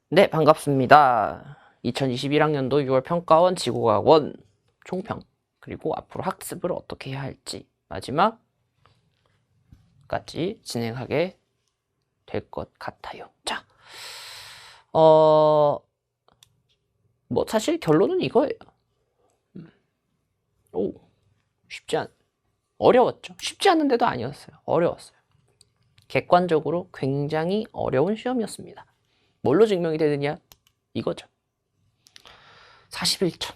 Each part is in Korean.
네, 반갑습니다. 2021학년도 6월 평가원 지구과학원 총평, 그리고 앞으로 학습을 어떻게 해야 할지 마지막까지 진행하게 될 것 같아요. 자, 사실 결론은 이거예요. 어려웠죠. 쉽지 않은데도 아니었어요. 어려웠어요. 객관적으로 굉장히 어려운 시험이었습니다. 뭘로 증명이 되느냐? 이거죠. 41점.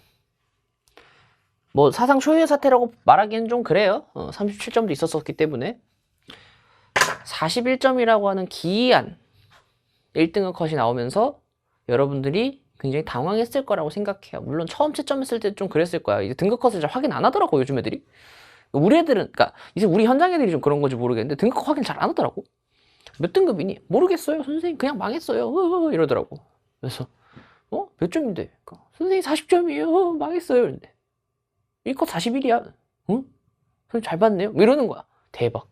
사상 초유의 사태라고 말하기는 좀 그래요. 37점도 있었었기 때문에 41점이라고 하는 기이한 1등급 컷이 나오면서 여러분들이 굉장히 당황했을 거라고 생각해요. 물론 처음 채점했을 때 좀 그랬을 거야. 이제 등급 컷을 잘 확인 안 하더라고, 요즘 애들이. 우리 애들은, 그러니까 이제 우리 현장 애들이 좀 그런 건지 모르겠는데 등급 컷 확인 잘 안 하더라고. 몇 등급이니? 모르겠어요, 선생님. 그냥 망했어요. 이러더라고. 그래서 몇 점인데? 선생님 40점이에요. 망했어요. 근데 이거 41이야. 응? 선생님 잘 봤네요. 이러는 거야. 대박.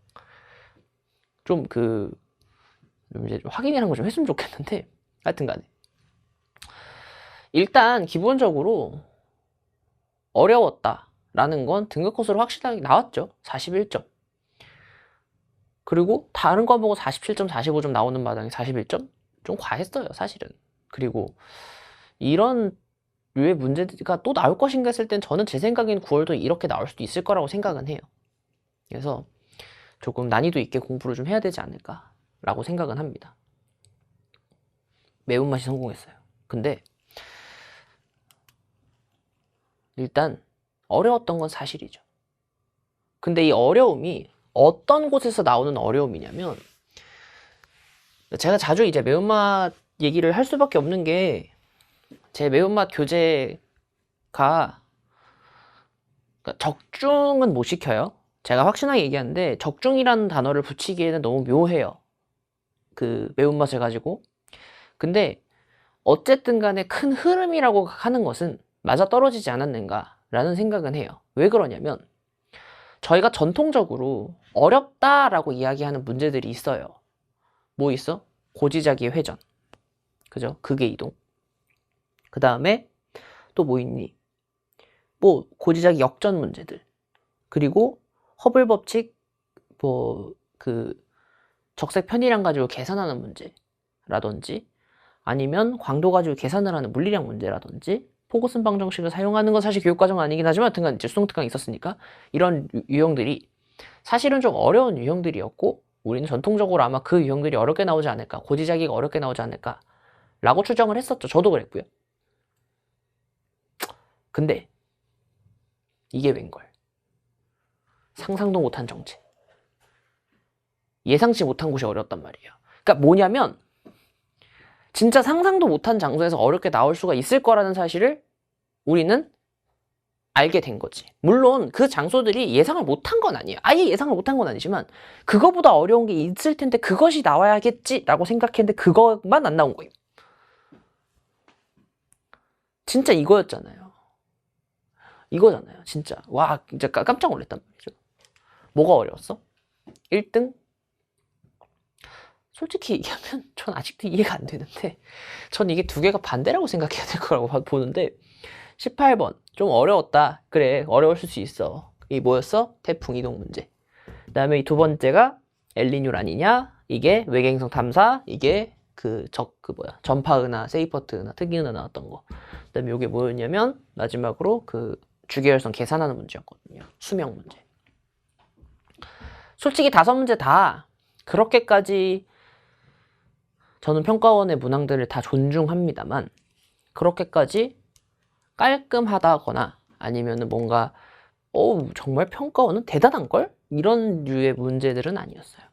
좀 이제 좀 확인이라는 거 좀 했으면 좋겠는데, 하여튼 간에. 일단, 기본적으로 어려웠다라는 건 등급 컷으로 확실하게 나왔죠. 41점. 그리고 다른 과목은 47점, 45점 나오는 마당에 41점? 좀 과했어요, 사실은. 그리고 이런 류의 문제가 또 나올 것인가 했을 땐 저는 제 생각엔 9월도 이렇게 나올 수도 있을 거라고 생각은 해요. 그래서 조금 난이도 있게 공부를 좀 해야 되지 않을까라고 생각은 합니다. 매운맛이 성공했어요. 근데 일단 어려웠던 건 사실이죠. 근데 이 어려움이 어떤 곳에서 나오는 어려움이냐면, 제가 자주 이제 매운맛 얘기를 할 수밖에 없는 게, 제 매운맛 교재가 적중은 못 시켜요. 제가 확신하게 얘기하는데 적중이라는 단어를 붙이기에는 너무 묘해요. 그 매운맛을 가지고. 근데 어쨌든 간에 큰 흐름이라고 하는 것은 맞아떨어지지 않았는가라는 생각은 해요. 왜 그러냐면, 저희가 전통적으로 어렵다라고 이야기하는 문제들이 있어요. 뭐 있어? 고지자기의 회전. 그죠? 극의 이동. 그 다음에 또 뭐 있니? 고지자기 역전 문제들. 그리고 허블 법칙, 적색 편의량 가지고 계산하는 문제라든지, 아니면 광도 가지고 계산을 하는 물리량 문제라든지, 포거슨 방정식을 사용하는 건 사실 교육과정 아니긴 하지만 등간 이제 수능특강 있었으니까 이런 유형들이 사실은 좀 어려운 유형들이었고, 우리는 전통적으로 아마 그 유형들이 어렵게 나오지 않을까, 고지자기가 어렵게 나오지 않을까 라고 추정을 했었죠. 저도 그랬고요. 근데 이게 웬걸? 상상도 못한 정체. 예상치 못한 곳이 어려웠단 말이에요. 그러니까 뭐냐면, 진짜 상상도 못한 장소에서 어렵게 나올 수가 있을 거라는 사실을 우리는 알게 된 거지. 물론 그 장소들이 예상을 못한 건 아니에요. 아예 예상을 못한 건 아니지만 그거보다 어려운 게 있을 텐데 그것이 나와야겠지라고 생각했는데 그것만 안 나온 거예요. 진짜 이거였잖아요. 이거잖아요. 진짜. 와, 진짜 깜짝 놀랐단 말이죠. 뭐가 어려웠어? 1등? 솔직히 얘기하면 전 아직도 이해가 안 되는데, 전 이게 두 개가 반대라고 생각해야 될 거라고 보는데, 18번 좀 어려웠다. 그래, 어려울 수 있어. 이 뭐였어? 태풍 이동 문제. 그 다음에 이 두 번째가 엘니뇨 아니냐? 이게 외계행성 탐사. 이게 전파 은하, 세이퍼트 은하, 특이 은하 나왔던 거. 그 다음에 이게 뭐였냐면 마지막으로 주계열성 계산하는 문제였거든요. 수명 문제. 솔직히 5문제 다 그렇게까지 저는 평가원의 문항들을 다 존중합니다만, 그렇게까지 깔끔하다거나 아니면은 뭔가 정말 평가원은 대단한걸? 이런 류의 문제들은 아니었어요.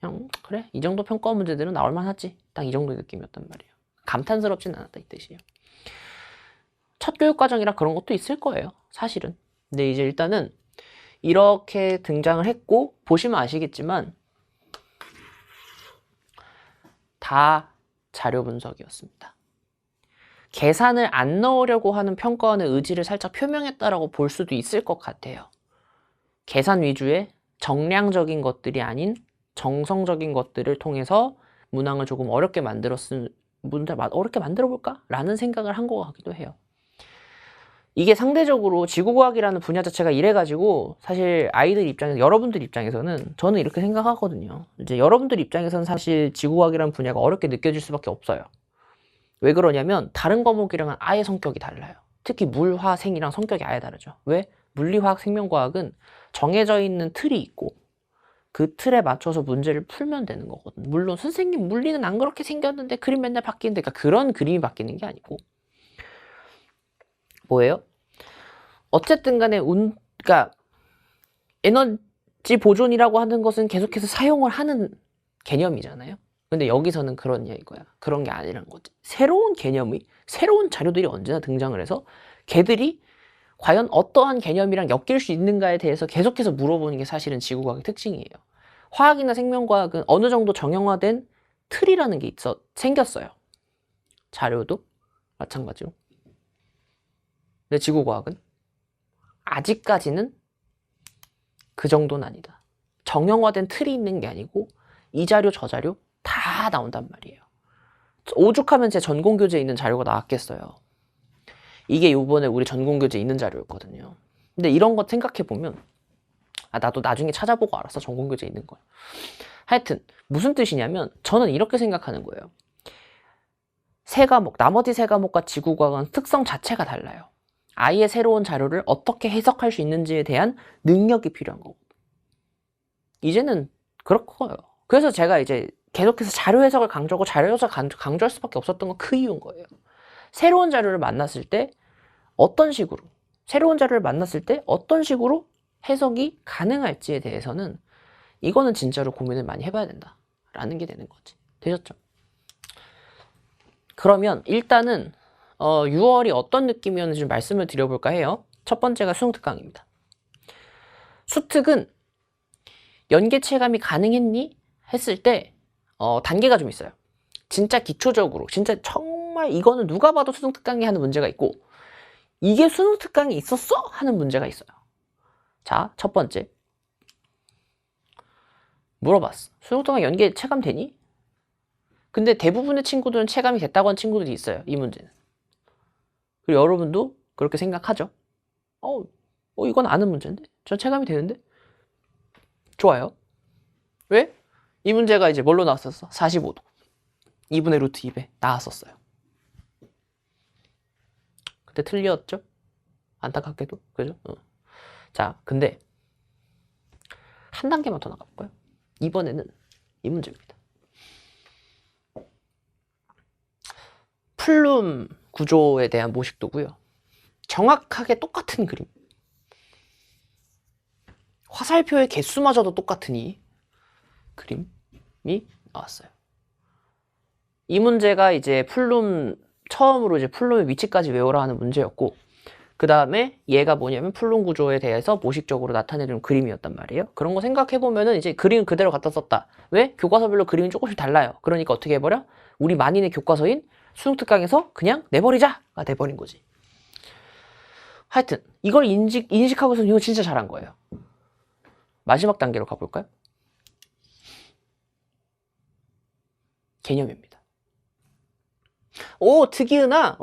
그냥 그래, 이 정도 평가원 문제들은 나올만 하지. 딱 이 정도의 느낌이었단 말이에요. 감탄스럽진 않았다, 이 뜻이에요. 첫 교육과정이라 그런 것도 있을 거예요, 사실은. 근데 이제 일단은 이렇게 등장을 했고, 보시면 아시겠지만 다 자료 분석이었습니다. 계산을 안 넣으려고 하는 평가원의 의지를 살짝 표명했다라고 볼 수도 있을 것 같아요. 계산 위주의 정량적인 것들이 아닌 정성적인 것들을 통해서 문항을 조금 어렵게 만들었을 문제 어렵게 만들어 볼까? 라는 생각을 한 것 같기도 해요. 이게 상대적으로 지구과학이라는 분야 자체가 이래가지고 사실 아이들 입장에서, 여러분들 입장에서는 저는 이렇게 생각하거든요. 이제 여러분들 입장에서는 사실 지구과학이라는 분야가 어렵게 느껴질 수밖에 없어요. 왜 그러냐면 다른 과목이랑은 아예 성격이 달라요. 특히 물, 화, 생이랑 성격이 아예 다르죠. 왜? 물리, 화학, 생명과학은 정해져 있는 틀이 있고 그 틀에 맞춰서 문제를 풀면 되는 거거든. 물론 선생님 물리는 안 그렇게 생겼는데 그림 맨날 바뀌는데, 그러니까 그런 그림이 바뀌는 게 아니고 뭐예요? 어쨌든 간에 그러니까 에너지 보존이라고 하는 것은 계속해서 사용을 하는 개념이잖아요. 근데 여기서는 그러냐 이거야. 그런 게 아니란 거지. 새로운 개념이, 새로운 자료들이 언제나 등장을 해서 걔들이 과연 어떠한 개념이랑 엮일 수 있는가에 대해서 계속해서 물어보는 게 사실은 지구과학의 특징이에요. 화학이나 생명과학은 어느 정도 정형화된 틀이라는 게 생겼어요. 자료도 마찬가지로. 근데 지구과학은 아직까지는 그 정도는 아니다. 정형화된 틀이 있는 게 아니고 이 자료 저 자료 다 나온단 말이에요. 오죽하면 제 전공교재에 있는 자료가 나왔겠어요. 이게 요번에 우리 전공교재에 있는 자료였거든요. 근데 이런 것 생각해보면 나도 나중에 찾아보고 알았어. 전공교재에 있는 걸. 하여튼 무슨 뜻이냐면 저는 이렇게 생각하는 거예요. 세 과목, 나머지 세 과목과 지구과학은 특성 자체가 달라요. 아예 새로운 자료를 어떻게 해석할 수 있는지에 대한 능력이 필요한 거고. 이제는 그렇고요. 그래서 제가 이제 계속해서 자료 해석을 강조하고 자료 해석을 강조할 수밖에 없었던 건 그 이유인 거예요. 새로운 자료를 만났을 때 어떤 식으로, 새로운 자료를 만났을 때 어떤 식으로 해석이 가능할지에 대해서는 이거는 진짜로 고민을 많이 해봐야 된다라는 게 되는 거지. 되셨죠? 그러면 일단은 6월이 어떤 느낌이었는지 좀 말씀을 드려볼까 해요. 첫 번째가 수능특강입니다. 수특은 연계 체감이 가능했니? 했을 때 단계가 좀 있어요. 진짜 기초적으로, 진짜 정말 이거는 누가 봐도 수능특강이 하는 문제가 있고 이게 수능특강이 있었어? 하는 문제가 있어요. 자, 첫 번째 물어봤어. 수능특강 연계 체감되니? 근데 대부분의 친구들은 체감이 됐다고 한 친구들이 있어요. 이 문제는. 그리고 여러분도 그렇게 생각하죠? 이건 아는 문제인데? 저 체감이 되는데? 좋아요. 왜? 이 문제가 이제 뭘로 나왔었어? 45도. 2분의 루트 2배 나왔었어요. 그때 틀렸죠? 안타깝게도. 그죠? 자, 근데 한 단계만 더 나가볼까요? 이번에는 이 문제입니다. 플룸 구조에 대한 모식도고요. 정확하게 똑같은 그림. 화살표의 개수마저도 똑같은 이 그림이 나왔어요. 이 문제가 이제 처음으로 이제 플룸의 위치까지 외우라 하는 문제였고, 그 다음에 얘가 뭐냐면 플룸 구조에 대해서 모식적으로 나타내는 그림이었단 말이에요. 그런 거 생각해보면은 이제 그림 그대로 갖다 썼다. 왜? 교과서별로 그림이 조금씩 달라요. 그러니까 어떻게 해버려? 우리 만인의 교과서인 수능특강에서 그냥 내버리자가 돼버린 거지. 하여튼 이걸 인식하고서 이거 진짜 잘한 거예요. 마지막 단계로 가볼까요? 개념입니다. 특이은하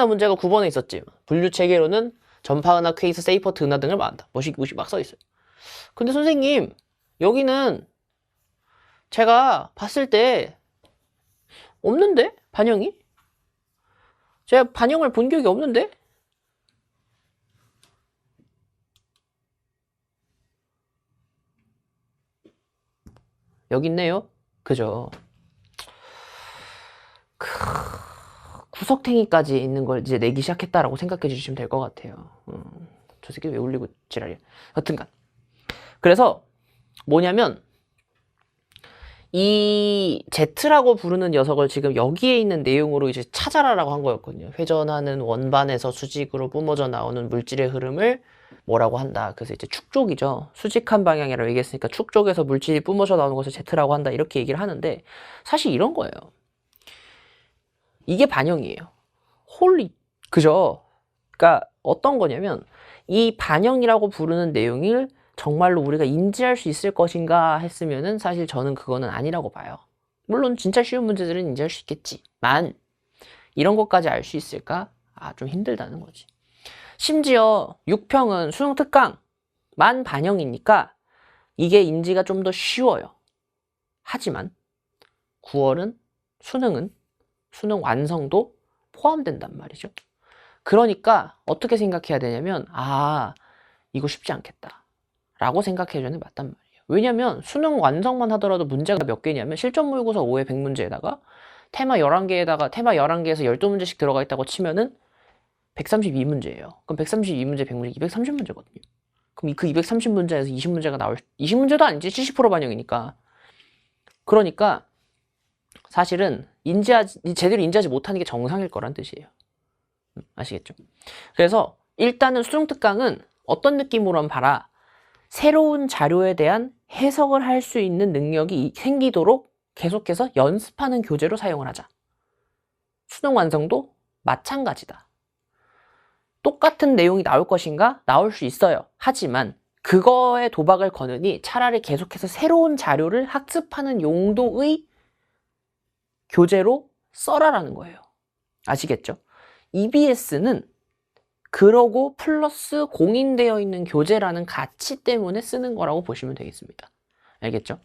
문제가 9번에 있었지. 분류 체계로는 전파은하, 퀘이스, 세이퍼트, 은하 등을 말한다. 무식 막 써 있어요. 근데 선생님, 여기는 제가 봤을 때 없는데? 반영이? 제가 반영을 본 적이 없는데? 여기 있네요. 그죠? 구석탱이까지 있는 걸 이제 내기 시작했다라고 생각해 주시면 될 것 같아요. 저 새끼 왜 울리고 지랄이야. 여튼간. 그래서 뭐냐면 이 Z라고 부르는 녀석을 지금 여기에 있는 내용으로 이제 찾아라라고 한 거였거든요. 회전하는 원반에서 수직으로 뿜어져 나오는 물질의 흐름을 뭐라고 한다. 그래서 이제 축쪽이죠. 수직한 방향이라고 얘기했으니까 축쪽에서 물질이 뿜어져 나오는 것을 Z라고 한다. 이렇게 얘기를 하는데 사실 이런 거예요. 이게 반영이에요. 그죠? 그러니까 어떤 거냐면 이 반영이라고 부르는 내용을 정말로 우리가 인지할 수 있을 것인가 했으면은 사실 저는 그거는 아니라고 봐요. 물론 진짜 쉬운 문제들은 인지할 수 있겠지만 이런 것까지 알 수 있을까? 좀 힘들다는 거지. 심지어 6평은 수능 특강만 반영이니까 이게 인지가 좀 더 쉬워요. 하지만 9월은 수능 완성도 포함된단 말이죠. 그러니까 어떻게 생각해야 되냐면 이거 쉽지 않겠다 라고 생각해줘야 맞단 말이에요. 왜냐면 수능 완성만 하더라도 문제가 몇 개냐면 실전 모의고사 5회 100문제에다가 테마 11개에다가 테마 11개에서 12문제씩 들어가 있다고 치면은 132문제예요. 그럼 132문제 100문제 230문제거든요. 그럼 그 230문제에서 20문제가 20문제도 아니지. 70% 반영이니까. 그러니까 사실은 제대로 인지하지 못하는 게 정상일 거란 뜻이에요. 아시겠죠? 그래서 일단은 수능 특강은 어떤 느낌으로 한번 봐라. 새로운 자료에 대한 해석을 할 수 있는 능력이 생기도록 계속해서 연습하는 교재로 사용을 하자. 수능 완성도 마찬가지다. 똑같은 내용이 나올 것인가? 나올 수 있어요. 하지만 그거에 도박을 거느니 차라리 계속해서 새로운 자료를 학습하는 용도의 교재로 써라라는 거예요. 아시겠죠? EBS는 그러고 플러스 공인되어 있는 교재라는 가치 때문에 쓰는 거라고 보시면 되겠습니다. 알겠죠?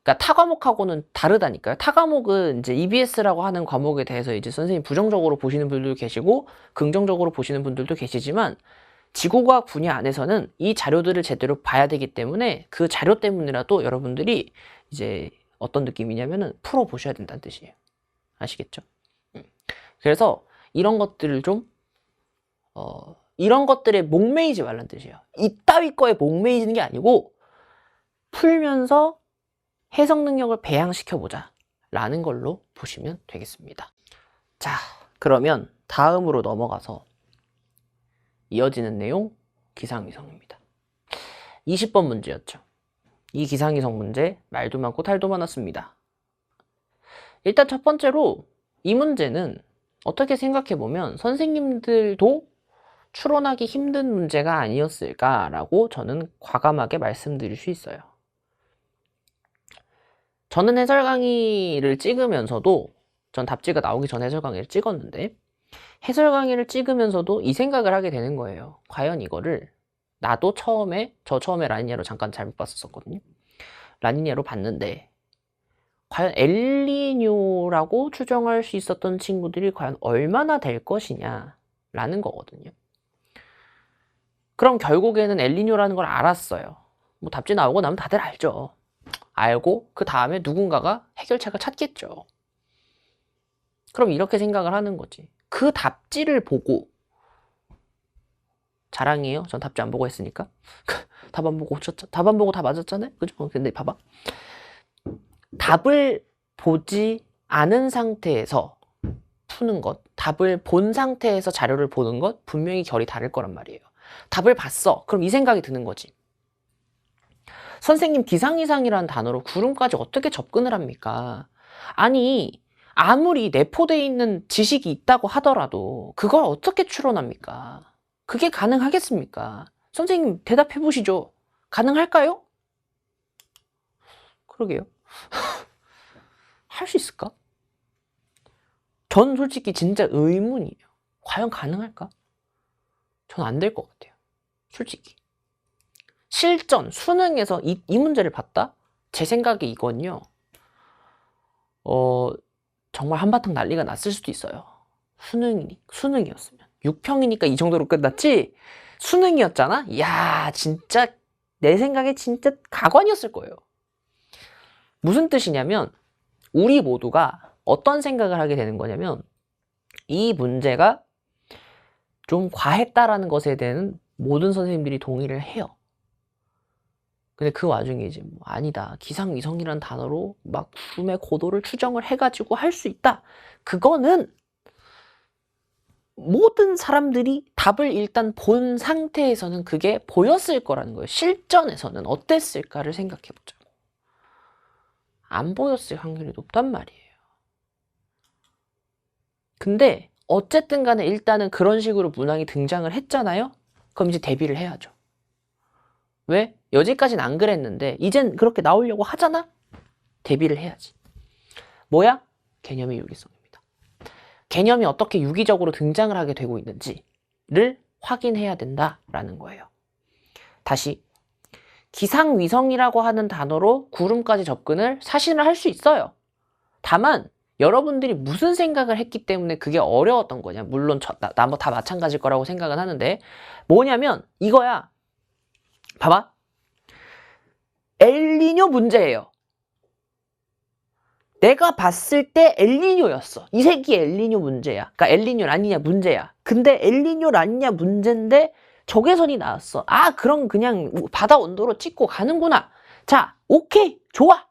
그러니까 타 과목하고는 다르다니까요. 타 과목은 이제 EBS라고 하는 과목에 대해서 이제 선생님 부정적으로 보시는 분들도 계시고 긍정적으로 보시는 분들도 계시지만 지구과학 분야 안에서는 이 자료들을 제대로 봐야 되기 때문에 그 자료 때문이라도 여러분들이 이제 어떤 느낌이냐면은 풀어 보셔야 된다는 뜻이에요. 아시겠죠? 그래서 이런 것들을 좀 이런 것들에 목매이지 말란 뜻이에요. 이따위 거에 목매이는 게 아니고 풀면서 해석 능력을 배양시켜보자 라는 걸로 보시면 되겠습니다. 자, 그러면 다음으로 넘어가서 이어지는 내용 기상위성입니다. 20번 문제였죠. 이 기상위성 문제 말도 많고 탈도 많았습니다. 일단 첫 번째로 이 문제는 어떻게 생각해보면 선생님들도 추론하기 힘든 문제가 아니었을까라고 저는 과감하게 말씀드릴 수 있어요. 저는 해설 강의를 찍으면서도 전 답지가 나오기 전에 해설 강의를 찍었는데 해설 강의를 찍으면서도 이 생각을 하게 되는 거예요. 과연 이거를 나도 저 처음에 라니냐로 잠깐 잘못 봤었거든요. 라니냐로 봤는데 과연 엘니뇨라고 추정할 수 있었던 친구들이 과연 얼마나 될 것이냐 라는 거거든요. 그럼 결국에는 엘니뇨라는 걸 알았어요. 뭐 답지 나오고 나면 다들 알죠. 알고 그 다음에 누군가가 해결책을 찾겠죠. 그럼 이렇게 생각을 하는 거지. 그 답지를 보고 자랑이에요. 전 답지 안 보고 했으니까. 답 안 보고 다 맞았잖아요. 그죠? 근데 봐봐. 답을 보지 않은 상태에서 푸는 것, 답을 본 상태에서 자료를 보는 것 분명히 결이 다를 거란 말이에요. 답을 봤어. 그럼 이 생각이 드는 거지. 선생님 기상이상이라는 단어로 구름까지 어떻게 접근을 합니까? 아니 아무리 내포되어 있는 지식이 있다고 하더라도 그걸 어떻게 추론합니까? 그게 가능하겠습니까? 선생님 대답해 보시죠. 가능할까요? 그러게요. 할 수 있을까? 전 솔직히 진짜 의문이에요. 과연 가능할까? 전 안 될 것 같아요. 솔직히. 실전, 수능에서 이 문제를 봤다? 제 생각에 이건요. 정말 한바탕 난리가 났을 수도 있어요. 수능이었으면. 6평이니까 이 정도로 끝났지? 수능이었잖아? 이야, 진짜 내 생각에 진짜 가관이었을 거예요. 무슨 뜻이냐면 우리 모두가 어떤 생각을 하게 되는 거냐면 이 문제가 좀 과했다라는 것에 대한 모든 선생님들이 동의를 해요. 근데 그 와중에 이제 뭐 아니다. 기상위성이라는 단어로 막 구름의 고도를 추정을 해가지고 할 수 있다. 그거는 모든 사람들이 답을 일단 본 상태에서는 그게 보였을 거라는 거예요. 실전에서는 어땠을까를 생각해보자고. 안 보였을 확률이 높단 말이에요. 근데 어쨌든 간에 일단은 그런 식으로 문항이 등장을 했잖아요. 그럼 이제 대비를 해야죠. 왜? 여지까지는 안 그랬는데 이젠 그렇게 나오려고 하잖아? 대비를 해야지. 뭐야? 개념의 유기성입니다. 개념이 어떻게 유기적으로 등장을 하게 되고 있는지를 확인해야 된다라는 거예요. 다시 기상위성이라고 하는 단어로 구름까지 접근을 사실은 할 수 있어요. 다만 여러분들이 무슨 생각을 했기 때문에 그게 어려웠던 거냐. 물론 뭐 다 마찬가지일 거라고 생각은 하는데 뭐냐면 이거야. 봐봐. 엘니뇨 문제예요. 내가 봤을 때 엘니뇨였어. 이 새끼 엘니뇨 문제야. 그러니까 엘니뇨 라니냐 문제야. 근데 엘니뇨 라니냐 문제인데 적외선이 나왔어. 아, 그럼 그냥 바다 온도로 찍고 가는구나. 자, 오케이, 좋아.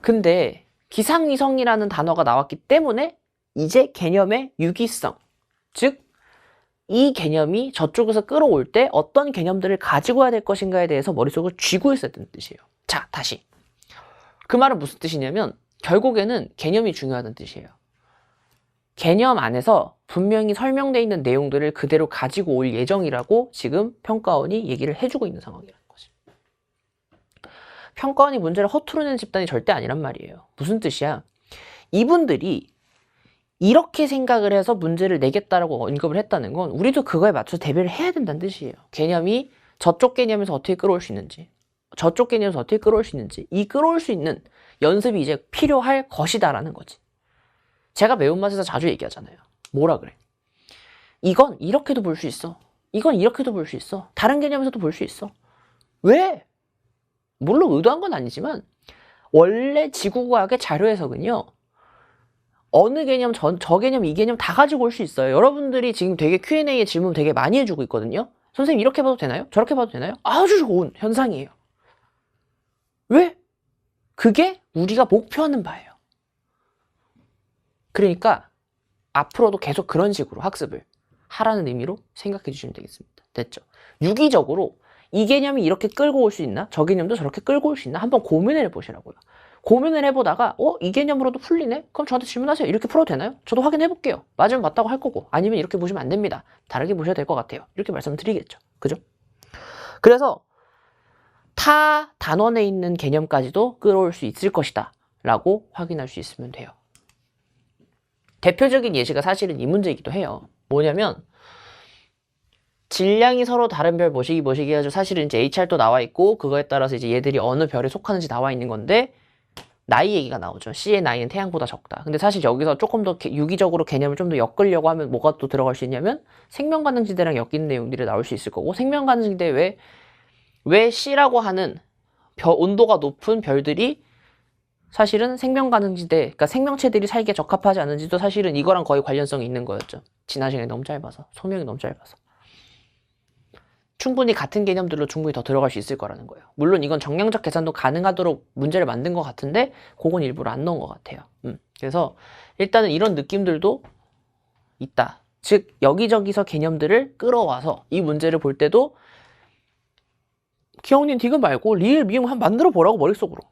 근데 기상위성이라는 단어가 나왔기 때문에 이제 개념의 유기성, 즉 이 개념이 저쪽에서 끌어올 때 어떤 개념들을 가지고 와야 될 것인가에 대해서 머릿속을 쥐고 있어야 되는 뜻이에요. 자, 다시. 그 말은 무슨 뜻이냐면 결국에는 개념이 중요하다는 뜻이에요. 개념 안에서 분명히 설명되어 있는 내용들을 그대로 가지고 올 예정이라고 지금 평가원이 얘기를 해주고 있는 상황이라는 거지. 평가원이 문제를 허투루 내는 집단이 절대 아니란 말이에요. 무슨 뜻이야? 이분들이 이렇게 생각을 해서 문제를 내겠다라고 언급을 했다는 건 우리도 그거에 맞춰서 대비를 해야 된다는 뜻이에요. 개념이 저쪽 개념에서 어떻게 끌어올 수 있는지, 저쪽 개념에서 어떻게 끌어올 수 있는지, 이 끌어올 수 있는 연습이 이제 필요할 것이다라는 거지. 제가 매운맛에서 자주 얘기하잖아요. 뭐라 그래? 이건 이렇게도 볼 수 있어. 이건 이렇게도 볼 수 있어. 다른 개념에서도 볼 수 있어. 왜? 물론 의도한 건 아니지만 원래 지구과학의 자료 해석은요. 어느 개념, 저 개념, 이 개념 다 가지고 올 수 있어요. 여러분들이 지금 되게 Q&A에 질문 되게 많이 해주고 있거든요. 선생님 이렇게 봐도 되나요? 저렇게 봐도 되나요? 아주 좋은 현상이에요. 왜? 그게 우리가 목표하는 바예요. 그러니까 앞으로도 계속 그런 식으로 학습을 하라는 의미로 생각해 주시면 되겠습니다. 됐죠? 유기적으로 이 개념이 이렇게 끌고 올 수 있나? 저 개념도 저렇게 끌고 올 수 있나? 한번 고민을 해보시라고요. 고민을 해보다가 이 개념으로도 풀리네? 그럼 저한테 질문하세요. 이렇게 풀어도 되나요? 저도 확인해볼게요. 맞으면 맞다고 할 거고 아니면 이렇게 보시면 안 됩니다. 다르게 보셔야 될 것 같아요. 이렇게 말씀을 드리겠죠. 그죠? 그래서 타 단원에 있는 개념까지도 끌어올 수 있을 것이다 라고 확인할 수 있으면 돼요. 대표적인 예시가 사실은 이 문제이기도 해요. 뭐냐면 질량이 서로 다른 별 모시기 해가지고 사실은 이제 HR도 나와 있고 그거에 따라서 이제 얘들이 어느 별에 속하는지 나와 있는 건데 나이 얘기가 나오죠. C의 나이는 태양보다 적다. 근데 사실 여기서 조금 더 유기적으로 개념을 좀 더 엮으려고 하면 뭐가 또 들어갈 수 있냐면 생명가능지대랑 엮이는 내용들이 나올 수 있을 거고 생명가능지대 왜 C라고 하는 온도가 높은 별들이 사실은 생명가능지대, 그러니까 생명체들이 살기에 적합하지 않은지도 사실은 이거랑 거의 관련성이 있는 거였죠. 지난 시간이 너무 짧아서, 소명이 너무 짧아서. 충분히 같은 개념들로 충분히 더 들어갈 수 있을 거라는 거예요. 물론 이건 정량적 계산도 가능하도록 문제를 만든 것 같은데 그건 일부러 안 넣은 것 같아요. 그래서 일단은 이런 느낌들도 있다. 즉 여기저기서 개념들을 끌어와서 이 문제를 볼 때도 기영님 디귿 말고 리을 미음 한번 만들어 보라고 머릿속으로.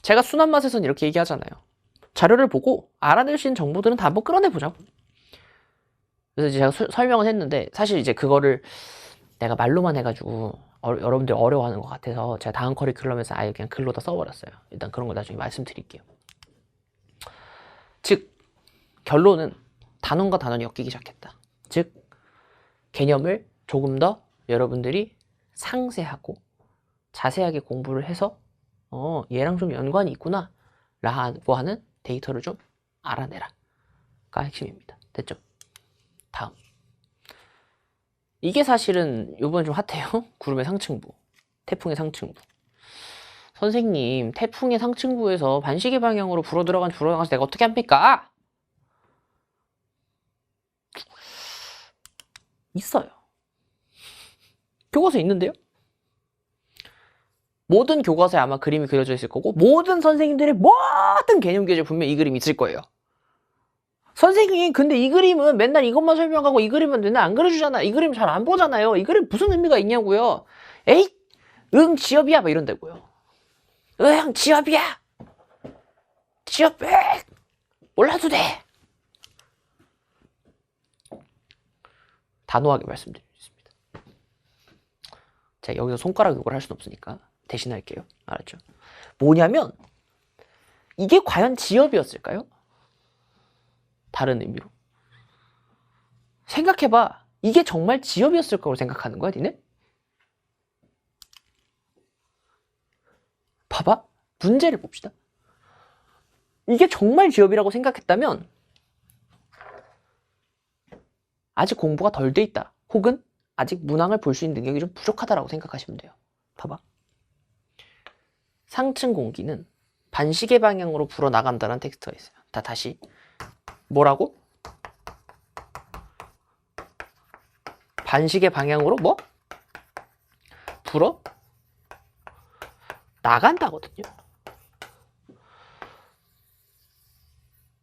제가 순한 맛에서는 이렇게 얘기하잖아요. 자료를 보고 알아낼 수 있는 정보들은 다 한번 끌어내보자고. 그래서 이제 제가 설명을 했는데 사실 이제 그거를 내가 말로만 해가지고 여러분들 어려워하는 것 같아서 제가 다음 커리큘럼에서 아예 그냥 글로다 써버렸어요. 일단 그런 거 나중에 말씀드릴게요. 즉 결론은 단원과 단원이 엮이기 시작했다. 즉 개념을 조금 더 여러분들이 상세하고 자세하게 공부를 해서 얘랑 좀 연관이 있구나 라고 하는 데이터를 좀 알아내라가 핵심입니다. 됐죠? 다음 이게 사실은 요번에 좀 핫해요. 구름의 상층부, 태풍의 상층부. 선생님, 태풍의 상층부에서 반시계 방향으로 불어 들어가서 내가 어떻게 합니까? 있어요. 교과서에 있는데요? 모든 교과서에 아마 그림이 그려져 있을 거고 모든 선생님들의 모든 개념 교재에 분명히 이 그림이 있을 거예요. 선생님 근데 이 그림은 맨날 이것만 설명하고 이 그림은 맨날 안 그려주잖아. 이 그림 잘 안 보잖아요. 이 그림 무슨 의미가 있냐고요. 에이 응 지엽이야 막 이런다고요. 응 지엽이야. 지엽 몰라도 돼. 단호하게 말씀드리겠습니다. 제가 여기서 손가락 욕을 할 수는 없으니까 대신할게요. 알았죠? 뭐냐면 이게 과연 지엽이었을까요? 다른 의미로. 생각해봐. 이게 정말 지엽이었을 거라고 생각하는 거야, 니네? 봐봐. 문제를 봅시다. 이게 정말 지엽이라고 생각했다면 아직 공부가 덜 돼 있다. 혹은 아직 문항을 볼 수 있는 능력이 좀 부족하다라고 생각하시면 돼요. 봐봐. 상층 공기는 반시계 방향으로 불어나간다는 텍스트가 있어요. 다시. 뭐라고? 반시계 방향으로 뭐? 불어? 나간다거든요.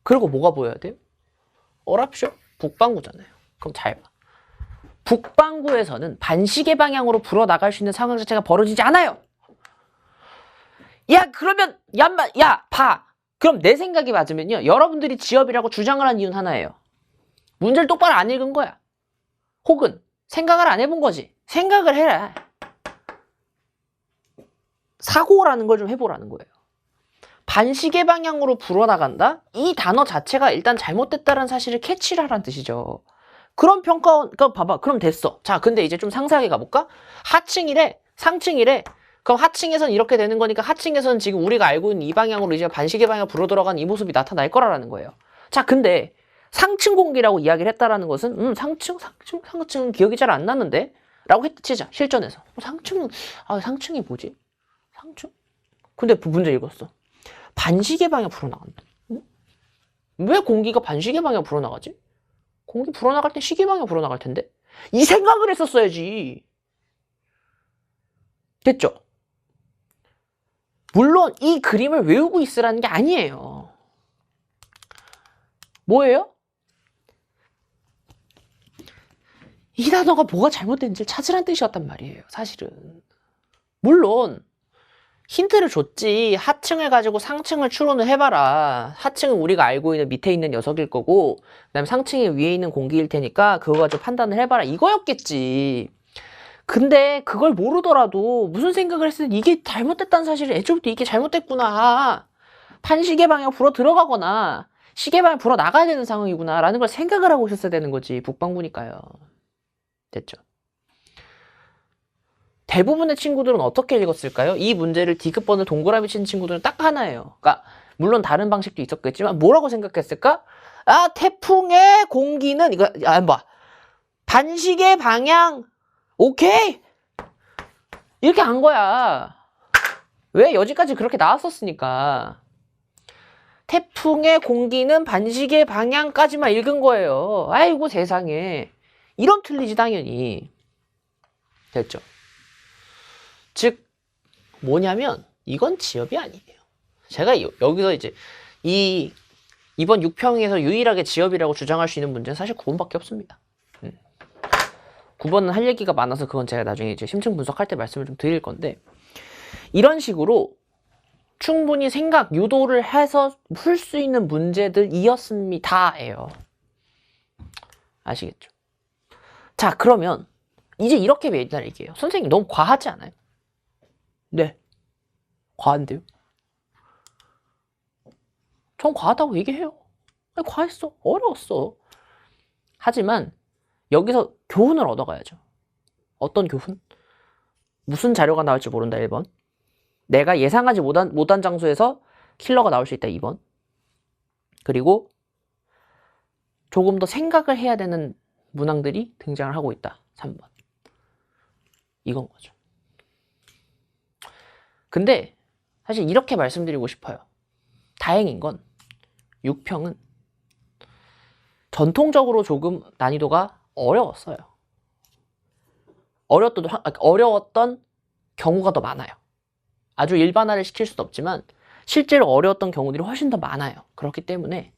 그리고 뭐가 보여야 돼요? 어랍쇼? 북반구잖아요. 그럼 잘 봐. 북반구에서는 반시계 방향으로 불어나갈 수 있는 상황 자체가 벌어지지 않아요. 야, 그러면 봐. 그럼 내 생각이 맞으면요. 여러분들이 지엽이라고 주장을 한 이유는 하나예요. 문제를 똑바로 안 읽은 거야. 혹은 생각을 안 해본 거지. 생각을 해라. 사고라는 걸 좀 해보라는 거예요. 반시계 방향으로 불어나간다? 이 단어 자체가 일단 잘못됐다는 사실을 캐치를 하라는 뜻이죠. 그런 평가, 봐봐. 그럼 됐어. 자, 근데 이제 좀 상세하게 가볼까? 하층이래, 상층이래. 그럼 하층에서는 이렇게 되는 거니까 하층에서는 지금 우리가 알고 있는 이 방향으로 이제 반시계 방향 불어 들어간 이 모습이 나타날 거라는 거예요. 자, 근데 상층 공기라고 이야기를 했다라는 것은 상층은 기억이 잘 안 나는데? 라고 치자. 실전에서. 상층이 뭐지? 상층? 근데 문제 읽었어. 반시계 방향 불어나간다. 응? 왜 공기가 반시계 방향 불어나가지? 공기 불어나갈 때 시계 방향 불어나갈 텐데? 이 생각을 했었어야지. 됐죠? 물론 이 그림을 외우고 있으라는 게 아니에요. 뭐예요? 이 단어가 뭐가 잘못된지를 찾으란 뜻이었단 말이에요. 사실은. 물론 힌트를 줬지. 하층을 가지고 상층을 추론을 해봐라. 하층은 우리가 알고 있는 밑에 있는 녀석일 거고 그 다음에 상층이 위에 있는 공기일 테니까 그거 가지고 판단을 해봐라. 이거였겠지. 근데 그걸 모르더라도 무슨 생각을 했을 때 이게 잘못됐다는 사실을 애초부터 이게 잘못됐구나. 반시계 방향 불어 들어가거나 시계 방향 불어 나가야 되는 상황이구나 라는 걸 생각을 하고 오셨어야 되는 거지. 북방구니까요. 됐죠? 대부분의 친구들은 어떻게 읽었을까요? 이 문제를 D급번을 동그라미 친 친구들은 딱 하나예요. 그러니까 물론 다른 방식도 있었겠지만 뭐라고 생각했을까? 아, 태풍의 공기는 이거 봐. 반시계 방향 오케이? 이렇게 한 거야. 왜? 여지까지 그렇게 나왔었으니까. 태풍의 공기는 반시계 방향까지만 읽은 거예요. 아이고 세상에. 이럼 틀리지 당연히. 됐죠? 즉 뭐냐면 이건 지엽이 아니에요. 제가 여기서 이제 이번 6평에서 유일하게 지엽이라고 주장할 수 있는 문제는 사실 9번밖에 없습니다. 9번은 할 얘기가 많아서 그건 제가 나중에 이제 심층 분석할 때 말씀을 좀 드릴 건데 이런 식으로 충분히 생각 유도를 해서 풀 수 있는 문제들이었습니다예요. 아시겠죠? 자, 그러면 이제 이렇게 맨날 얘기해요. 선생님 너무 과하지 않아요? 네. 과한데요? 전 과하다고 얘기해요. 아니, 과했어. 어려웠어. 하지만 여기서 교훈을 얻어가야죠. 어떤 교훈? 무슨 자료가 나올지 모른다 1번. 내가 예상하지 못한 장소에서 킬러가 나올 수 있다 2번. 그리고 조금 더 생각을 해야 되는 문항들이 등장을 하고 있다 3번. 이건 거죠. 근데 사실 이렇게 말씀드리고 싶어요. 다행인 건 6평은 전통적으로 조금 난이도가 어려웠어요. 어려웠던 경우가 더 많아요. 아주 일반화를 시킬 수는 없지만 실제로 어려웠던 경우들이 훨씬 더 많아요. 그렇기 때문에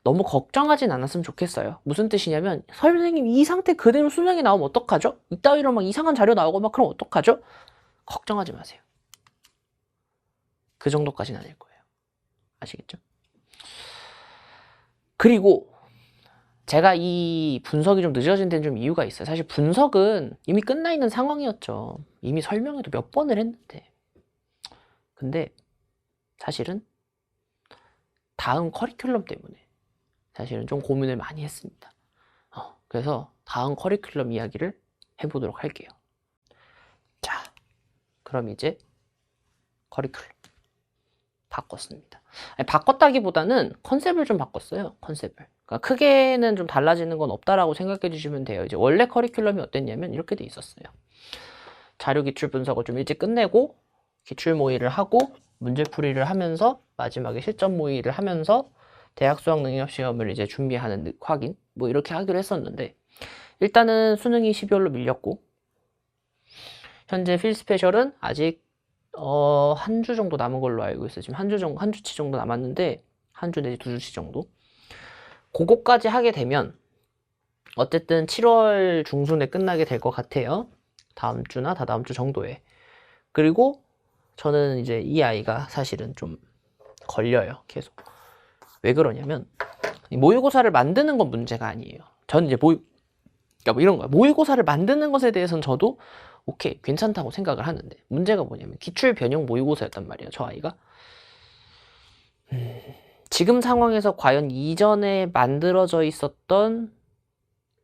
너무 걱정하진 않았으면 좋겠어요. 무슨 뜻이냐면 선생님 이 상태 그대로 수능이 나오면 어떡하죠? 이따위로 막 이상한 자료 나오고 막 그럼 어떡하죠? 걱정하지 마세요. 그 정도까지는 아닐 거예요. 아시겠죠? 그리고 제가 이 분석이 좀 늦어진 데는 좀 이유가 있어요. 사실 분석은 이미 끝나 있는 상황이었죠. 이미 설명해도 몇 번을 했는데. 근데 사실은 다음 커리큘럼 때문에 사실은 좀 고민을 많이 했습니다. 그래서 다음 커리큘럼 이야기를 해보도록 할게요. 자, 그럼 이제 커리큘럼 바꿨습니다. 아니, 바꿨다기보다는 컨셉을 좀 바꿨어요. 컨셉을. 그러니까 크게는 좀 달라지는 건 없다라고 생각해 주시면 돼요. 이제 원래 커리큘럼이 어땠냐면 이렇게 돼 있었어요. 자료 기출 분석을 좀 일찍 끝내고 기출 모의를 하고 문제풀이를 하면서 마지막에 실전 모의를 하면서 대학 수학 능력 시험을 이제 준비하는 확인 뭐 이렇게 하기로 했었는데 일단은 수능이 12월로 밀렸고 현재 필스페셜은 아직 한 주 정도 남은 걸로 알고 있어요. 지금 한 주치 정도 남았는데 한 주 내지 두 주치 정도. 그거까지 하게 되면 어쨌든 7월 중순에 끝나게 될 것 같아요. 다음 주나 다다음 주 정도에. 그리고 저는 이제 이 아이가 사실은 좀 걸려요. 계속. 왜 그러냐면 모의고사를 만드는 건 문제가 아니에요. 저는 이제 그러니까 뭐 이런 거야. 모의고사를 만드는 것에 대해서는 저도 오케이 괜찮다고 생각을 하는데 문제가 뭐냐면 기출 변형 모의고사였단 말이에요. 저 아이가 지금 상황에서 과연 이전에 만들어져 있었던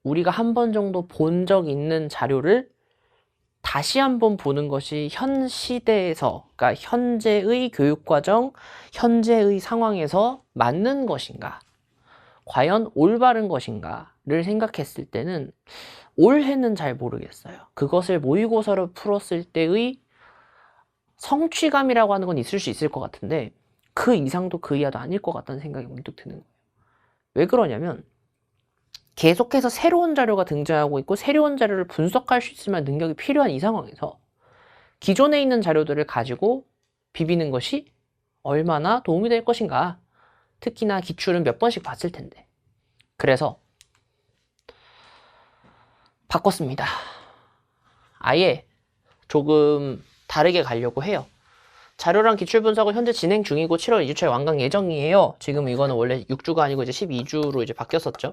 우리가 한 번 정도 본 적 있는 자료를 다시 한번 보는 것이 현 시대에서, 그러니까 현재의 교육과정, 현재의 상황에서 맞는 것인가? 과연 올바른 것인가를 생각했을 때는 올해는 잘 모르겠어요. 그것을 모의고사로 풀었을 때의 성취감이라고 하는 건 있을 수 있을 것 같은데 그 이상도 그 이하도 아닐 것 같다는 생각이 문득 드는 거예요. 왜 그러냐면 계속해서 새로운 자료가 등장하고 있고 새로운 자료를 분석할 수 있을 만한 능력이 필요한 이 상황에서 기존에 있는 자료들을 가지고 비비는 것이 얼마나 도움이 될 것인가. 특히나 기출은 몇 번씩 봤을 텐데. 그래서 바꿨습니다. 아예 조금 다르게 가려고 해요. 자료랑 기출 분석은 현재 진행 중이고 7월 2주차에 완강 예정이에요. 지금 이거는 원래 6주가 아니고 이제 12주로 이제 바뀌었었죠.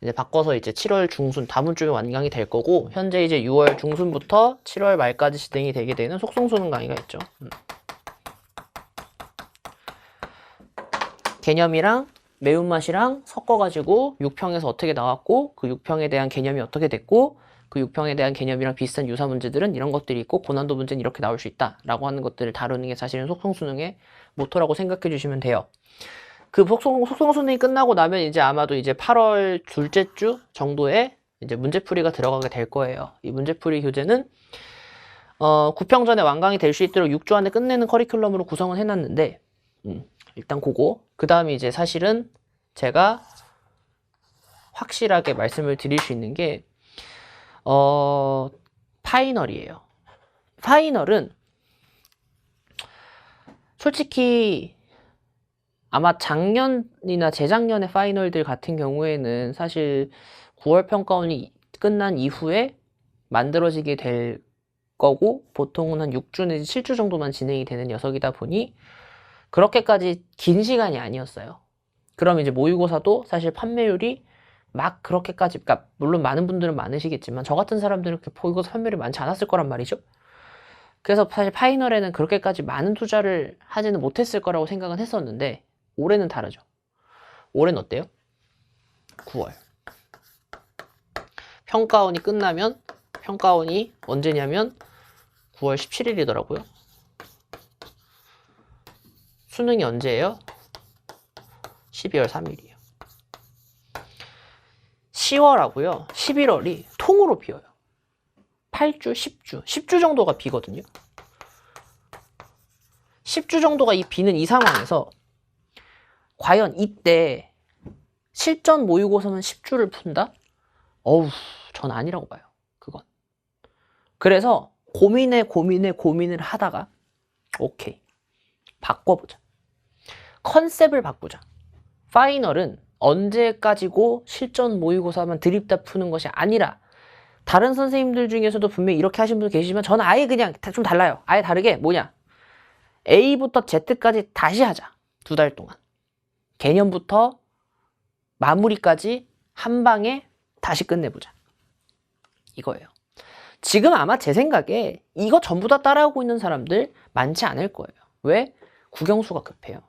이제 바꿔서 이제 7월 중순 다음 주에 완강이 될 거고 현재 이제 6월 중순부터 7월 말까지 진행이 되게 되는 속성 수능 강의가 있죠. 개념이랑 매운맛이랑 섞어가지고 6평에서 어떻게 나왔고 그 6평에 대한 개념이 어떻게 됐고 그 6평에 대한 개념이랑 비슷한 유사 문제들은 이런 것들이 있고 고난도 문제는 이렇게 나올 수 있다 라고 하는 것들을 다루는 게 사실은 속성 수능의 모토라고 생각해 주시면 돼요. 그 속성 수능이 끝나고 나면 이제 아마도 이제 8월 둘째 주 정도에 이제 문제풀이가 들어가게 될 거예요. 이 문제풀이 교재는 9평 전에 완강이 될 수 있도록 6주 안에 끝내는 커리큘럼으로 구성을 해놨는데 일단 그거 그 다음에 이제 사실은 제가 확실하게 말씀을 드릴 수 있는 게 파이널이에요. 파이널은 솔직히 아마 작년이나 재작년의 파이널들 같은 경우에는 사실 9월 평가원이 끝난 이후에 만들어지게 될 거고 보통은 한 6주 내지 7주 정도만 진행이 되는 녀석이다 보니 그렇게까지 긴 시간이 아니었어요. 그럼 이제 모의고사도 사실 판매율이 막 그렇게까지, 그러니까 물론 많은 분들은 많으시겠지만 저 같은 사람들은 그렇게 모의고사 판매율이 많지 않았을 거란 말이죠. 그래서 사실 파이널에는 그렇게까지 많은 투자를 하지는 못했을 거라고 생각은 했었는데 올해는 다르죠. 올해는 어때요? 9월 평가원이 끝나면 평가원이 언제냐면 9월 17일이더라고요. 수능이 언제예요? 12월 3일이에요. 10월하고요. 11월이 통으로 비어요. 8주, 10주. 10주 정도가 비거든요. 10주 정도가 비는 이 상황에서 과연 이때 실전 모의고사는 10주를 푼다? 어우, 전 아니라고 봐요. 그건. 그래서 고민을 하다가 오케이. 바꿔보자. 컨셉을 바꾸자. 파이널은 언제까지고 실전 모의고사만 드립다 푸는 것이 아니라 다른 선생님들 중에서도 분명히 이렇게 하신 분 계시지만 저는 아예 그냥 좀 달라요. 아예 다르게 뭐냐. A부터 Z까지 다시 하자. 2달 동안. 개념부터 마무리까지 한 방에 다시 끝내보자. 이거예요. 지금 아마 제 생각에 이거 전부 다 따라하고 있는 사람들 많지 않을 거예요. 왜? 국영수가 급해요.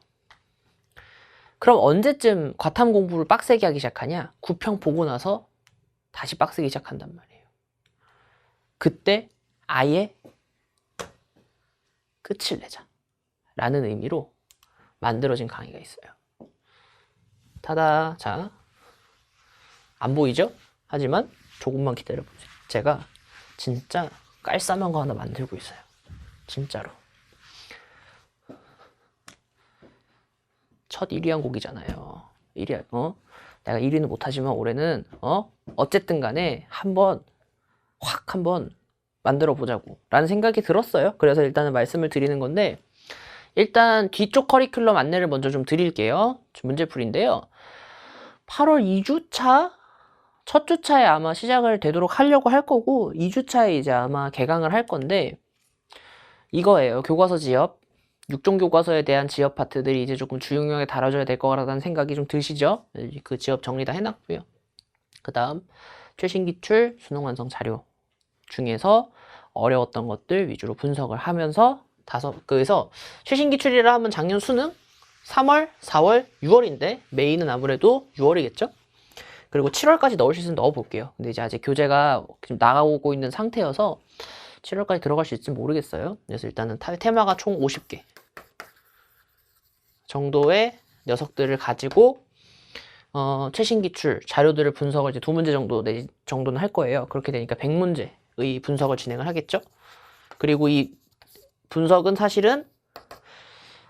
그럼 언제쯤 과탐 공부를 빡세게 하기 시작하냐? 9평 보고 나서 다시 빡세게 시작한단 말이에요. 그때 아예 끝을 내자 라는 의미로 만들어진 강의가 있어요. 타다. 자, 안 보이죠? 하지만 조금만 기다려보세요. 제가 진짜 깔쌈한 거 하나 만들고 있어요. 진짜로. 첫 1위 한 곡이잖아요. 1위, 내가 1위는 못하지만 올해는, 어쨌든 간에 한번 만들어 보자고 라는 생각이 들었어요. 그래서 일단은 말씀을 드리는 건데, 일단 뒤쪽 커리큘럼 안내를 먼저 좀 드릴게요. 문제풀이인데요. 8월 2주차? 첫 주차에 아마 시작을 되도록 하려고 할 거고, 2주차에 이제 아마 개강을 할 건데, 이거예요. 교과서 지엽. 6종 교과서에 대한 지엽 파트들이 이제 조금 주요형에 달아줘야 될 거라는 생각이 좀 드시죠? 그 지엽 정리 다 해놨고요. 그 다음 최신 기출 수능 완성 자료 중에서 어려웠던 것들 위주로 분석을 하면서 그래서 최신 기출이라 하면 작년 수능 3월, 4월, 6월인데 메인은 아무래도 6월이겠죠? 그리고 7월까지 넣을 수 있으면 넣어볼게요. 근데 이제 아직 교재가 지금 나가고 있는 상태여서 7월까지 들어갈 수 있을지 모르겠어요. 그래서 일단은 테마가 총 50개 정도의 녀석들을 가지고 최신 기출 자료들을 분석을 이제 2문제 정도는 할 거예요. 그렇게 되니까 100문제의 분석을 진행을 하겠죠. 그리고 이 분석은 사실은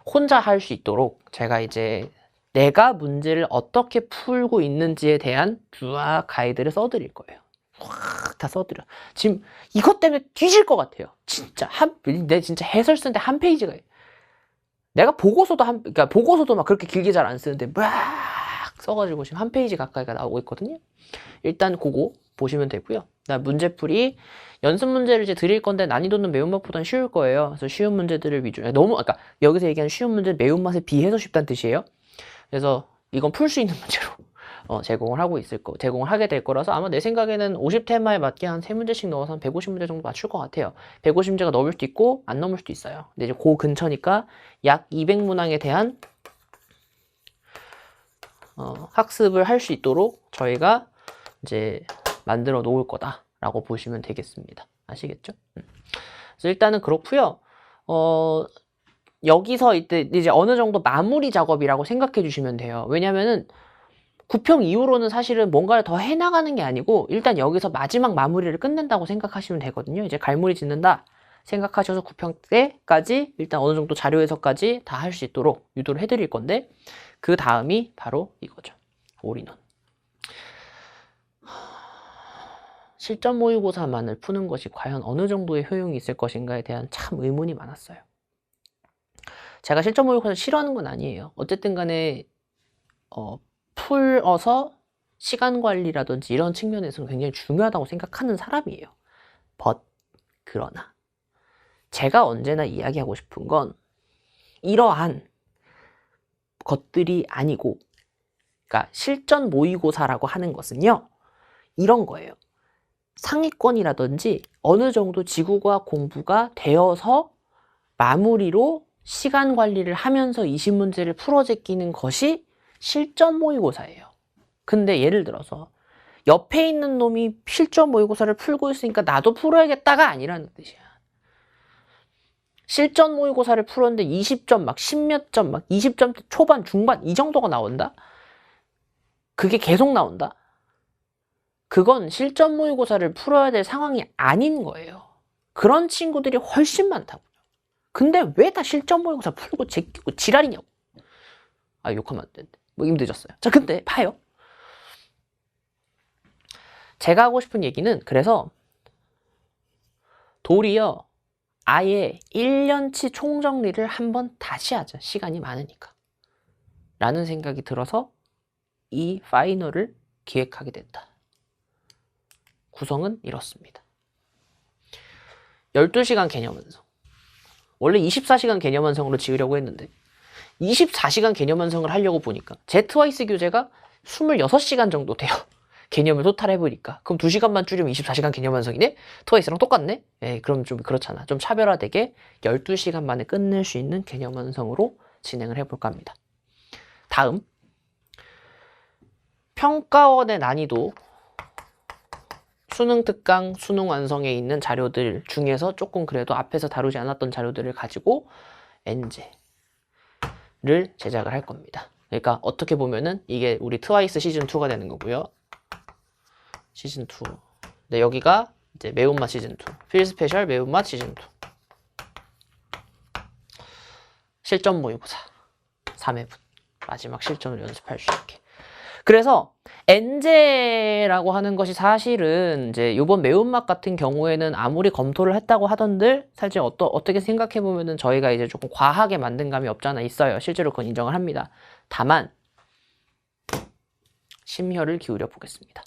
혼자 할 수 있도록 제가 이제 내가 문제를 어떻게 풀고 있는지에 대한 쫙 가이드를 써드릴 거예요. 확 다 써드려. 지금 이것 때문에 뒤질 것 같아요. 진짜 내 진짜 해설 쓰는데 한 페이지가 내가 그러니까 보고서도 막 그렇게 길게 잘 안 쓰는데 막 써가지고 지금 한 페이지 가까이가 나오고 있거든요. 일단 그거 보시면 되고요. 문제풀이 연습 문제를 이제 드릴 건데 난이도는 매운맛보다는 쉬울 거예요. 그래서 쉬운 문제들을 위주로 그러니까 여기서 얘기하는 쉬운 문제는 매운맛에 비해서 쉽다는 뜻이에요. 그래서 이건 풀 수 있는 문제로 제공을 하게 될 거라서 아마 내 생각에는 50테마에 맞게 한 3문제씩 넣어서 한 150문제 정도 맞출 것 같아요. 150문제가 넘을 수도 있고 안 넘을 수도 있어요. 근데 이제 그 근처니까 약 200문항에 대한 학습을 할 수 있도록 저희가 이제 만들어 놓을 거다라고 보시면 되겠습니다. 아시겠죠? 그래서 일단은 그렇고요. 여기서 이제 어느 정도 마무리 작업이라고 생각해 주시면 돼요. 왜냐면은 9평 이후로는 사실은 뭔가를 더 해나가는 게 아니고 일단 여기서 마지막 마무리를 끝낸다고 생각하시면 되거든요. 이제 갈무리 짓는다 생각하셔서 9평 때까지 일단 어느 정도 자료 해석까지 다 할 수 있도록 유도를 해드릴 건데 그 다음이 바로 이거죠. 올인원. 실전 모의고사만을 푸는 것이 과연 어느 정도의 효용이 있을 것인가에 대한 참 의문이 많았어요. 제가 실전 모의고사를 싫어하는 건 아니에요. 어쨌든 간에 풀어서 시간 관리라든지 이런 측면에서는 굉장히 중요하다고 생각하는 사람이에요. 그러나 제가 언제나 이야기하고 싶은 건 이러한 것들이 아니고, 그러니까 실전 모의고사라고 하는 것은요, 이런 거예요. 상위권이라든지 어느 정도 지구과학 공부가 되어서 마무리로 시간 관리를 하면서 20문제를 풀어 제끼는 것이 실전 모의고사예요. 근데 예를 들어서 옆에 있는 놈이 실전 모의고사를 풀고 있으니까 나도 풀어야겠다가 아니라는 뜻이야. 실전 모의고사를 풀었는데 20점 막 10몇 점 막 20점 초반 중반 이 정도가 나온다? 그게 계속 나온다? 그건 실전 모의고사를 풀어야 될 상황이 아닌 거예요. 그런 친구들이 훨씬 많다고요. 근데 왜 다 실전 모의고사 풀고 제끼고 지랄이냐고. 욕하면 안 되는데. 뭐 힘드셨어요. 자, 근데 봐요. 제가 하고 싶은 얘기는 그래서 도리어 아예 1년치 총정리를 한번 다시 하자. 시간이 많으니까. 라는 생각이 들어서 이 파이널을 기획하게 됐다. 구성은 이렇습니다. 12시간 개념완성. 원래 24시간 개념완성으로 지으려고 했는데 24시간 개념완성을 하려고 보니까 Z-WISE 교재가 26시간 정도 돼요. 개념을 토탈해보니까. 그럼 2시간만 줄이면 24시간 개념완성이네? 트와이스랑 똑같네? 그럼 좀 그렇잖아. 좀 차별화되게 12시간 만에 끝낼 수 있는 개념완성으로 진행을 해볼까 합니다. 다음, 평가원의 난이도, 수능 특강, 수능 완성에 있는 자료들 중에서 조금 그래도 앞에서 다루지 않았던 자료들을 가지고 엔제를 제작을 할 겁니다. 그러니까 어떻게 보면은 이게 우리 트와이스 시즌2가 되는 거고요. 시즌2. 네, 여기가 이제 매운맛 시즌2. 필 스페셜 매운맛 시즌2. 실전 모의고사. 3회분. 마지막 실전을 연습할 수 있게. 그래서 엔제라고 하는 것이 사실은 이제 요번 매운맛 같은 경우에는 아무리 검토를 했다고 하던들 사실 어떻게 생각해 보면은 저희가 이제 조금 과하게 만든 감이 없잖아 있어요. 실제로 그건 인정을 합니다. 다만 심혈을 기울여 보겠습니다.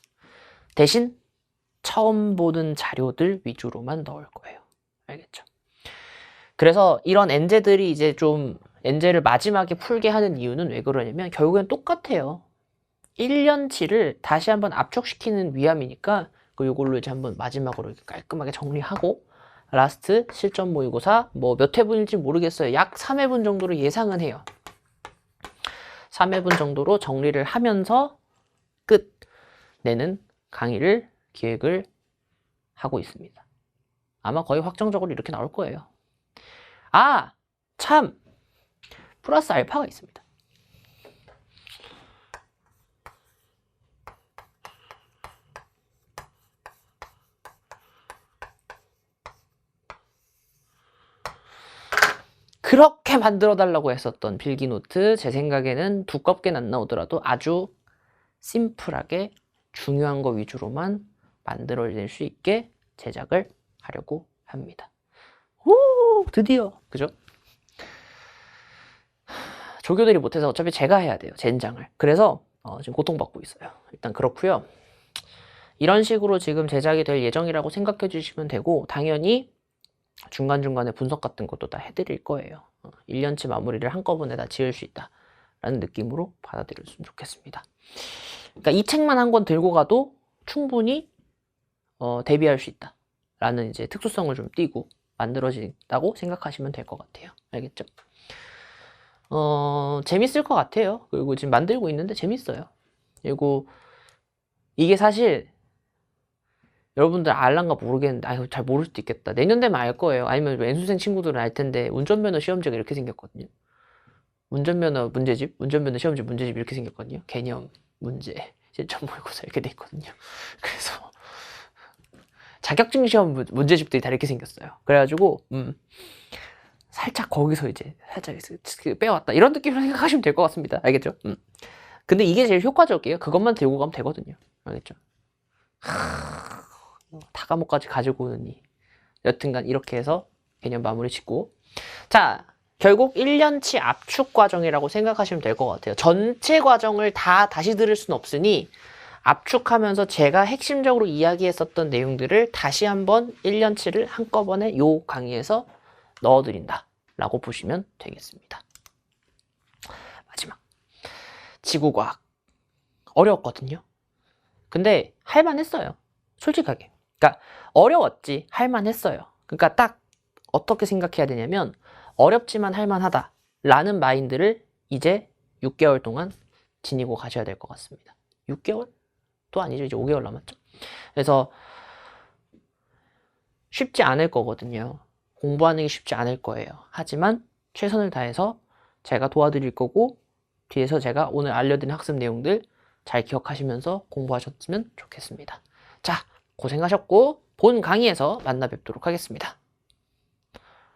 대신 처음 보는 자료들 위주로만 넣을 거예요. 알겠죠? 그래서 이런 엔제들이 이제 좀 엔제를 마지막에 풀게 하는 이유는 왜 그러냐면 결국엔 똑같아요. 1년치를 다시 한번 압축시키는 위함이니까 요걸로 이제 한번 마지막으로 이렇게 깔끔하게 정리하고 라스트 실전 모의고사 뭐 몇 회분일지 모르겠어요. 약 3회분 정도로 예상은 해요. 3회분 정도로 정리를 하면서 끝 내는 강의를 기획을 하고 있습니다. 아마 거의 확정적으로 이렇게 나올 거예요. 아! 참! 플러스 알파가 있습니다. 그렇게 만들어달라고 했었던 필기노트 제 생각에는 두껍게는 안 나오더라도 아주 심플하게 중요한 거 위주로만 만들어낼 수 있게 제작을 하려고 합니다. 오, 드디어 그죠? 조교들이 못해서 어차피 제가 해야 돼요. 젠장을. 그래서 지금 고통받고 있어요. 일단 그렇고요. 이런 식으로 지금 제작이 될 예정이라고 생각해 주시면 되고 당연히 중간중간에 분석 같은 것도 다 해드릴 거예요. 1년치 마무리를 한꺼번에 다 지을 수 있다 라는 느낌으로 받아들였으면 좋겠습니다. 그러니까 이 책만 한 권 들고 가도 충분히 대비할 수 있다 라는 이제 특수성을 좀 띄고 만들어진다고 생각하시면 될 것 같아요. 알겠죠? 재밌을 것 같아요. 그리고 지금 만들고 있는데 재밌어요. 그리고 이게 사실 여러분들 알란가 모르겠는데 아유 잘 모를 수도 있겠다. 내년 되면 알 거예요. 아니면 N수생 친구들은 알 텐데 운전면허 시험지가 이렇게 생겼거든요. 운전면허 문제집, 운전면허 시험지 문제집 이렇게 생겼거든요. 개념, 문제, 실전 모의고사 이렇게 돼 있거든요. 그래서 자격증 시험 문제집들이 다 이렇게 생겼어요. 그래가지고 살짝 거기서 이제 살짝 빼왔다 이런 느낌으로 생각하시면 될 것 같습니다. 알겠죠? 근데 이게 제일 효과적이에요. 그것만 들고 가면 되거든요. 알겠죠? 다 과목까지 가지고 오느니 여튼간 이렇게 해서 개념 마무리 짓고 자 결국 1년치 압축 과정이라고 생각하시면 될 것 같아요. 전체 과정을 다 다시 들을 수는 없으니 압축하면서 제가 핵심적으로 이야기했었던 내용들을 다시 한번 1년치를 한꺼번에 요 강의에서 넣어드린다 라고 보시면 되겠습니다. 마지막 지구과학 어려웠거든요. 근데 할만했어요. 솔직하게. 그러니까 어려웠지 할만했어요. 그러니까 딱 어떻게 생각해야 되냐면 어렵지만 할만하다 라는 마인드를 이제 6개월 동안 지니고 가셔야 될 것 같습니다. 6개월? 또 아니죠. 이제 5개월 남았죠. 그래서 쉽지 않을 거거든요. 공부하는 게 쉽지 않을 거예요. 하지만 최선을 다해서 제가 도와드릴 거고 뒤에서 제가 오늘 알려드린 학습 내용들 잘 기억하시면서 공부하셨으면 좋겠습니다. 자, 고생하셨고 본 강의에서 만나 뵙도록 하겠습니다.